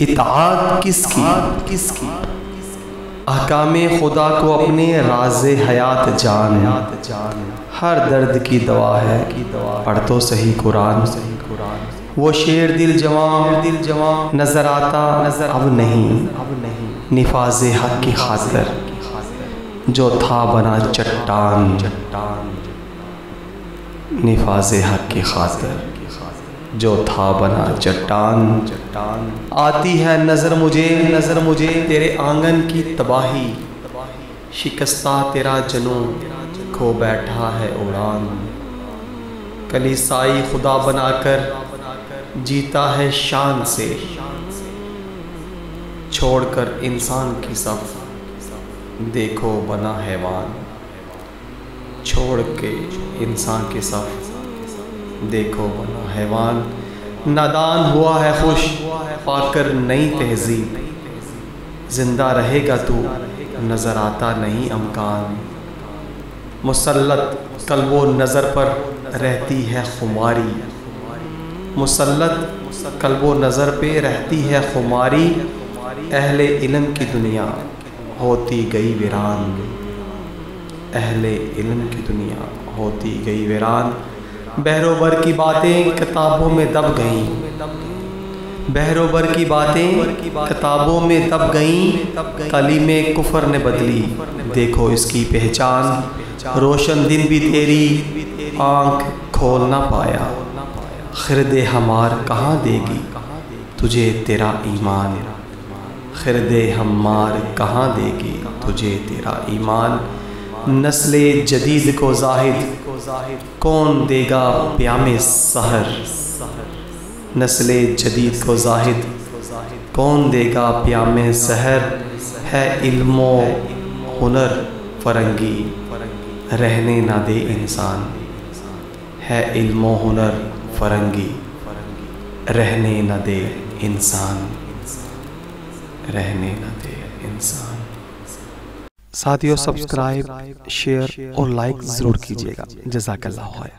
इताअत किसकी अहकामे खुदा को अपने राज़े हयात जान। हर दर्द की दवा है पढ़ तो सही कुरान। वो शेर दिल जवां नजर आता अब नहीं निफाज़े हक की खातिर जो था बना चट्टान। निफाज़े हक की खातिर जो था बना चट्टान। आती है नज़र मुझे तेरे आंगन की तबाही। शिकस्ता तेरा जनू खो बैठा है उड़ान। कलीसाई खुदा बनाकर जीता है शान से छोड़कर इंसान की सफ देखो बना हैवान। छोड़ के इंसान की सफ देखो बना हैवान। नादान हुआ है खुश पाकर नई तहजीब। जिंदा रहेगा तू नज़र आता नहीं अमकान। मुसल्लत कल्बो नज़र पर रहती है खुमारी। मुसल्लत कल्बो नज़र पे रहती है खुमारी। अहले इल्म की दुनिया होती गई वीरान। अहले इल्म की दुनिया होती गई वीरान। बहरोबर की बातें किताबों में दब गईं। बहरोबर की बातें किताबों में दब गईं। तालीमे कुफर ने बदली देखो इसकी पहचान। रोशन दिन भी तेरी आँख खोल ना पाया। खिरदे हमार कहाँ देगी तुझे तेरा ईमान। खिरदे हमार कहाँ देगी तुझे तेरा ईमान। नस्ले जदीद को जाहिद कौन देगा प्यामे सहर। नस्ले जदीद को जाहिद कौन देगा प्यामे सहर। है इल्मो हुनर फरंगी रहने ना दे इंसान। है इल्मो हुनर फरंगी रहने न दे इंसान। रहने न दे इंसान। साथियों सब्सक्राइब शेयर और लाइक ज़रूर कीजिएगा। जज़ाकल्लाह खैर।